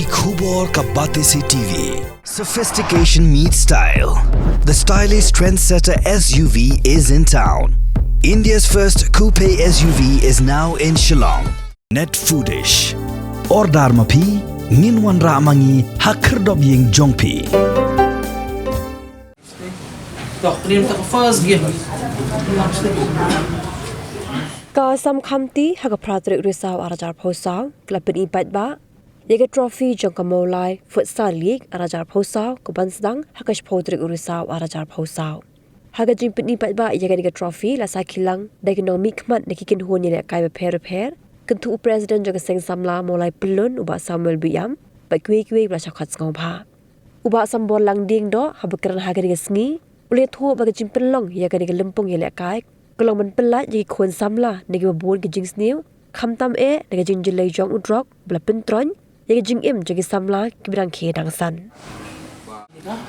की खूब और का बातें से TV sophistication meets style. The stylish trendsetter SUV is in town. India's first coupe SUV is now in Shillong. Net Foodish or Dharmapi Minwan Ramangi Hakerdop Ying Jongpi. Doch, neem tak first game. Ka sam khamti haga pratrik risaw arajar phosaw klapin ipat ba yaga trophy jong kamolai futsal league arajar phosaw kubansdang hakash phodrik risaw arajar phosaw haga jimpin ipat ba yaga diga trophy la sakilang economic mat nakikin hon yele kai repair kentu president jaga seng samla molai pelun uba Samuel Biam ba kwe bla chakat ngau pha uba sambol lang ding do habakran haga diga sngi ule tho ba jimpin long yaga diga lempung yele kai kalau menpelat jadi kon samla negi babon ke jings new khamtam negi jing jelai jong udrok bla pentron negi jing jadi samla kibirang ke dangsan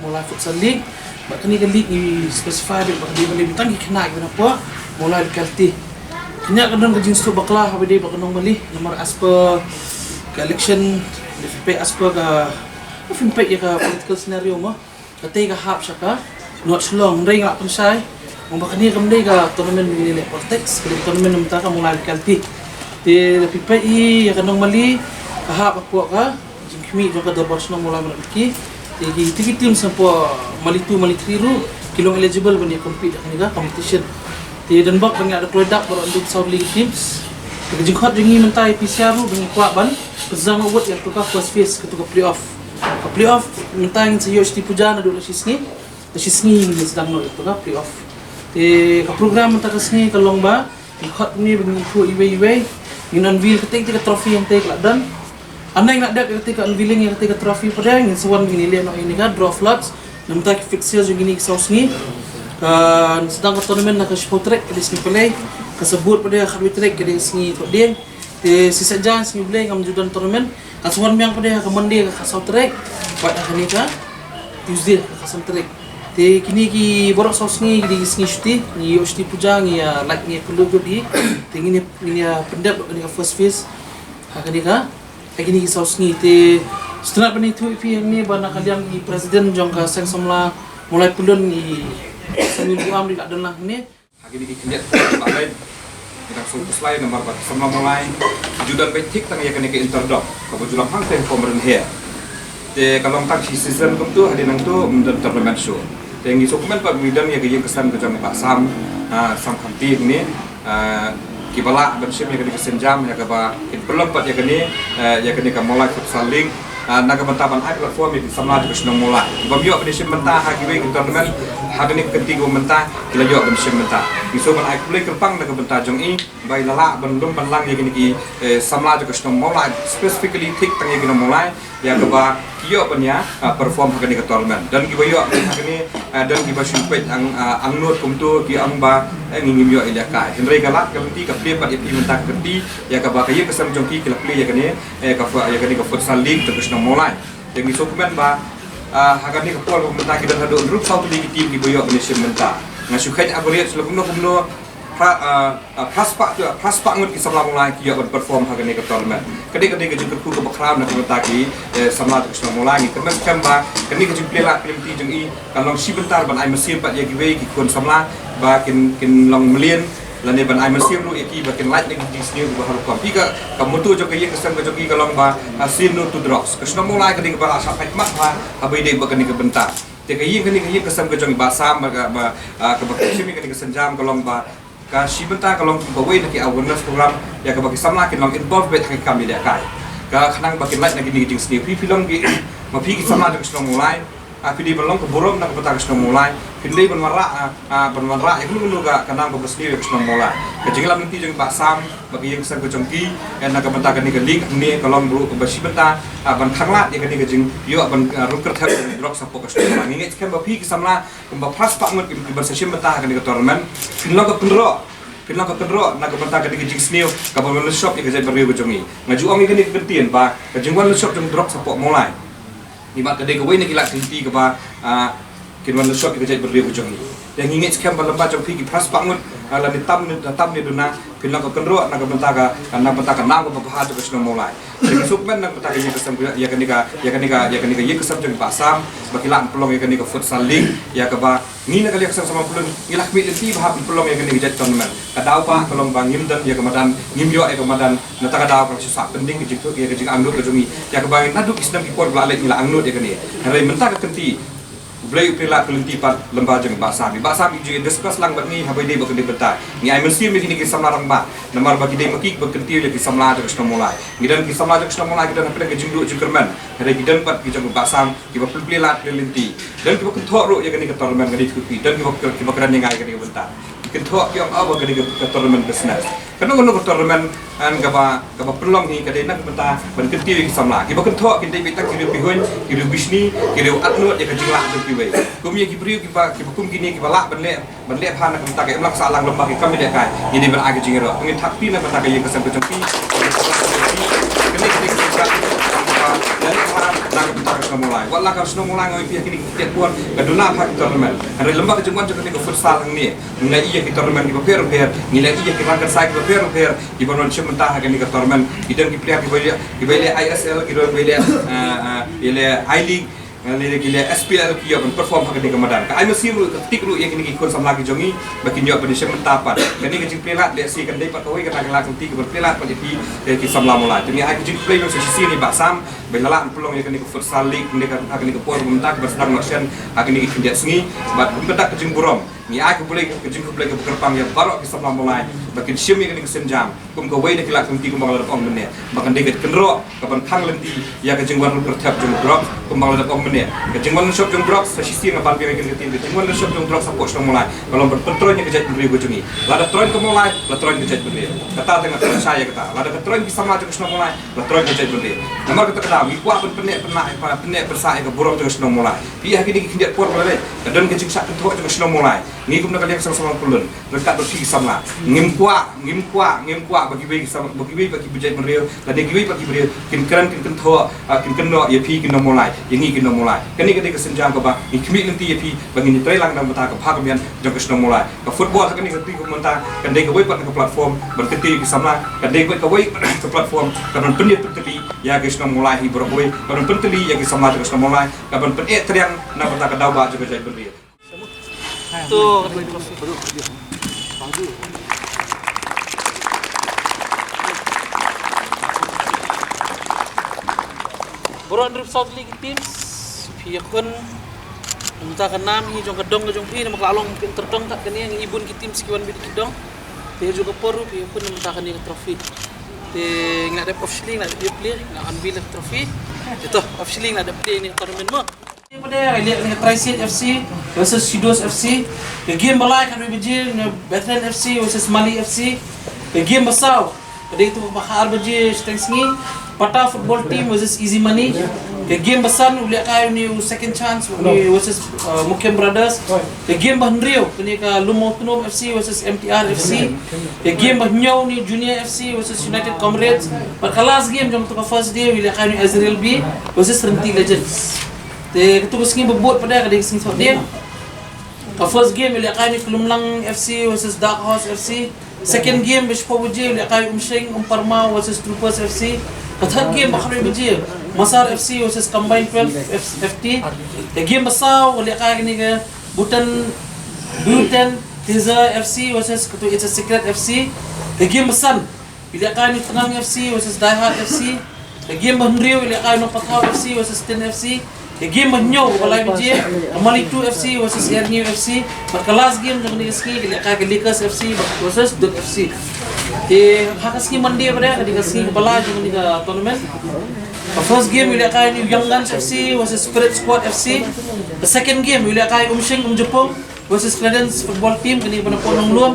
mulai futsal league bakni ke league ni specify di beli bintang kena kenapa mulai kalti kena kadang ke jing stu bakla habide baknong bali nomor asper ke election FP asper ke FP ya ke political scenario mah ketika hap syaka not long ring lak pensai Membakani kami ka tournament nilai Portex, kalau tournament nampak kamu mulai kalti. Di PPI yang kanong mali, kahap aku ka, jengkimi juga ada Barcelona mulai menaiki. Di tiga tim sampai mali tu mali triru, kilo eligible bani compete ni ka competition. Di Denmark bani ada produk baru untuk South League teams. Di jengkot jengi mentai PCR bani kuat ban, pezang awat yang tukar first phase ketuka playoff. Playoff mentai yang saya di pujan ada dua sisni ni sedang nak tukar playoff. Ke program kita kesini ke lomba, ikut ni bengiku iwe yang unveil ketika trofi yang take dan anda yang nak dak ketika unveiling yang ketika trofi pada yang sewan begini lihat ini kan draw floods, nampak fixtures yang ini saus ni, sedang ke tournament nak ke sport track ke sini pelai, kesebut pada khadwi track ke sini tu dia, sisa jangan sini pelai ngam judan tournament, kasuan yang pada ke Monday ke south track, pada hari ni kan Tuesday ke south track. Te kini ki borok saus ni di sini shti ni shti pujang ya like ni perlu jadi tinggi ni pendap ni first phase hakani ka kini ki saus ni te setelah pani tu yang ni bana kalian ni presiden jong ka seng samla mulai pelun ni seminggu am di kadan lah ni hakini ki kinjat lain kita fokus lain nomor 4 sama mulai judan betik tang ya kene ke interdok kebetulan hang teh pemerintah here te kalau tak season tu hadin tu menurut tournament show yang dokumen Pak Bidang yang kesan ke jam Pak Sam Khamti ni kibala bersih yang kesan jam yang keba belum Pak yang kini kamulai futsal league naga bentaban ai platform yang samla ke senang mulai bamyo bersih mentah hakiwe tournament hakini ketiga mentah kila yo bersih mentah iso ban ai play kerpang naga bentah jong i bai lala bandung banlang yang kini samla ke senang mulai specifically tik tang yang mulai yang keba kio punya perform hakini ke tournament dan kiba yo hakini dan kiba syupet ang not kumtu ki ang ba ngingim yo ilakai henry galak kamti ka play pat ipi mentah keti ya kaba kaye kesam jongki kila play ya kini ka futsal league terus nang mulai yang dokumen ba hakani ka pol mentah kita hadu grup South League team kiba yo benisem mentah ngasukai aboriat selumno kumno praspak ngut kisah mulai kia berperform hakani ke tournament kadang-kadang ke ku ke bakram nak mentaki sama terus mulai kemen kamba kini ke jumpa lah film ti jeng i kalau si bentar ban ai mesin pat ya giwe ki kon samla ba kin long million lane ban ai mesin lu iki ba kin light ning di sini ba haru kompi ka kamu tu jo ke kesan ke joki kalau ba hasil nu tu drops ke mulai kadang ba asa mak ba habai dei ba kini ke bentar te ke kini kesan ke jong ba sam ba ke ba kini kesan jam kalau ba si bentar kalau bawa nak awareness program ya ke bagi samla kin long involve bet kami dia kai ka khanang bagi light lagi ni jing sini film ki mapi ki samla jong senong mulai api di belong ke borom nak betang senong mulai pindai benwara ya kulu ga kanang ke sini senong mulai ke jinglam nanti jeng Pak Sam bagi yang kesan ke jongki yang nak betang ni ke link ni kalau bro ke si bentar ban khanglat ya ke jing yo ban ruker thap drop sapok ke senong mulai ngi kan mapi ki samla ke pas pak ngut ke bersession betang ke tournament film ke pendro Kena ke kedro nak kebentak ke jing snew ke pemelu shop yang kerja beriu kejongi ngaju ong ini kentian ba kejengwan shop jeng drop sapok mulai ni mak kedai ke wei nak ilak tinti ke ba kinwan shop yang kerja beriu kejongi yang ingin sekian berlembah jauh pergi pras bangun ala ditam ni duna pinang ke kendro nak bentaka nang ke bahasa ke sudah mulai jadi sukmen nak bentaka yang kesem ya kenika ye kesem jeung pasam bakilan pelong ya kenika futsal league ya ke ba ni nak kali kesem sama pelong ilak mi lenti bahap pelong ya kenika jat tournament kadau pa pelong bang ngim dan ya kemadan ngim yo ya kemadan nataka dau ka susah penting ke jitu ya ke jing angnut ke jumi ya ke bang naduk isdam ki por blalek ni la angnut ya kenika hari mentaka kenti Blay pelak kelenti pat lembah jeung basami juga discuss lang bat ni habai dei bakende betai ni ai mesti mesti ni samlarang ba namar bagi dei makik bakenti le samla jeung sno mulai gidan ki samla jeung sno mulai gidan apa ke jingdu jengkerman hari gidan pat ki jeung basam ki ba pelak kelenti dan ki bakent ro ya gani ke tournament gani kupi dan ki bakaran yang ai gani bentar kentok yang apa gani ke tournament business karena kono ke tournament an gaba pelong ni kadai nak bentar ban kenti ki samla ki bakentok ki dei bitak ki pihun ki bisni ki atnut ya ke jinglah jeung kumia kibriu kiba kum gini kiba lak benle phana kum tak emlak salang lembah ki kami dek kai ini ber age jingero ngin thakpi na bata ye kesem kecempi kene dari phana nak bata ka mulai wala ka sno mulai ngoi pihak ini tiap puan kaduna phak tournament hari lembah kejempuan juga ni futsal ni ngai iya ki tournament ki per nilai iya ki rangkar sai ki per ki bonon sementara ka ni ka tournament idan ki player ki bele ISL ki do bele I League Ngalih gila SPL kia perform hak dengan Ramadan. Kai mesti ketik lu yang kini ikut sama lagi jongi bagi nyok pada sementapan. Kini kecil pelat dia si kan dapat kawai kena kelak ketik berpelat pada ki samla mulai. Jadi ai kecil play nu sisi ni basam belalaan pelong yang kini ke futsal league mereka kini ke por mentak bersedang nosian kini dia sengi bat bedak kecil burom. Ni ai ke boleh kecil ke berkerpang yang baru ke samla mulai. Bagi sim yang kini kesenjam. Kum kawai dia kelak ketik kum bangla ong menit. Bahkan dia kenro kapan kang lenti ya kecil warna bertap jeng drop kum bangla ong menit. Kejengwan shop jong drop sisi nga balbi makin ketin kejengwan shop jong drop support sudah mulai kalau berpetronya kejat beri gojungi lada troin ke mulai la troin kejat beri kata dengan saya kata lada troin bisa maju sudah mulai la troin kejat beri nomor kita kata kuat penek bersaing ke burung sudah mulai pihak ini kindiat por boleh dan kejeng sak ketua sudah mulai ni kum nak kalian sama kulun dekat bersih sama ngim kuat bagi bejat beri lada giwi bagi beri kin keren kin kentua kin keno ya pi kin mulai yang ini kin mulai kini ketika senjang keba ikmi nanti ya pi bagi ni trailang dan mata ke pagamian jang kesno mulai ke football kini ketika menta kendai ke website ke platform berketi ke sama kendai ke ke platform karena penit pentepi ya kesno mulai hibroi karena penteli ya ke sama kesno mulai karena penet triang na mata ke dawa juga jadi beri tu Boron Drip South League teams Piyakun Minta ke nam hi jong kedong ke jong pi nama kelalong terdong tak kini yang ibun ki tim sekian bid kedong. Dia juga poru piyakun minta ke ni trofi. Dia nggak ada officially nggak ada player nggak ambil trofi. Itu officially nggak ada play ni tournament mo. Pada lihat ni Trisit FC versus Sidos FC. The game balai kan biji Veteran FC versus Mali FC. The game besar. Pada itu bahar biji Stengsingi. Pata football team versus Easy Money. The game besar ni lihat kau ni second chance ni versus Mukim Brothers. The game Bahndrio ni ka Lumo Tunom FC versus MTR FC. The game Bahnyau ni Junior FC versus United Comrades. Perkelas game jom tu ka first day lihat kau ni Azrael B versus Renti Legends. The ketua sengi bebut pada kadang sengi sok dia. Ka first game lihat kau ni Kelumlang FC versus Dark Horse FC. Second game Bishpo Buji lihat kau Umsheng Umparma versus Troopers FC. Third game Bakhri Buji Masar FC versus Combined 12 FT. The game besar oleh kaya ni ke Butan Tiza FC versus ketua It's a Secret FC. The game besar bila kaya ni Tenang FC versus Die Hard FC. The game Bahndrio bila kaya ni Patau FC versus Tin FC. The game Bahnyau balai biji Amali 2 FC versus Air New FC. Berkelas game jangan diski bila kaya Lakers FC versus Dut FC. The hakas ni mandi pada dikasih kepala jangan di tournament. The first game we kaya ni Young Guns FC versus Spirit Squad FC. The second game we kaya Umsheng Jepong versus Credence Football Team kini pada Ponong Luam.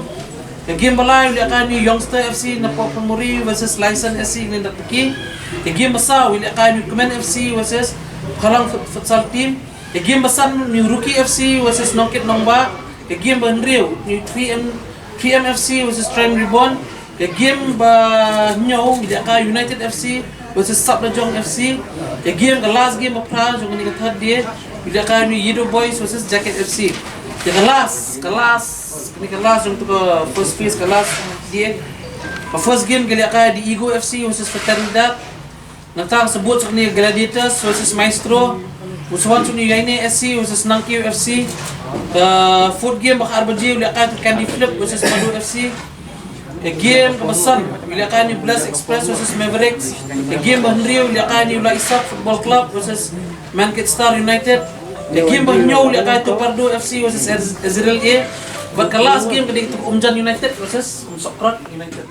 The game balai we kaya ni Youngster FC na Pomori versus License FC kini Dapki. The game besar we kaya ni Command FC versus Kalang Futsal Team. The game besar ni Rookie FC versus Nongkit Nongba. The game Bahndrio ni 3M FC versus Trend Reborn. The game Bahnyau we kaya United FC versus Sabdajong FC. The game, the last game of Prague, jom ni third day. Bila kaya ni Yido Boys versus Jacket FC. kelas untuk first phase kelas dia. First game kali akan di Ego FC versus Fraternidad. Natang sebut ni Gladiators versus Maestro. Musuhan ni Yaine SC versus Nangkio FC. Fourth game bakal RBJ uli akan Candy Flip versus Madu FC. Game kebesan uli akan ni Blast Express versus Mavericks. Game Bahndrio uli akan ni Ula Isak Football Club versus Mankit Star United. Game Bahnyo uli akan tu Pardo FC versus Ezreal A. Berkelas game kedai Umjan United versus Sokrat United.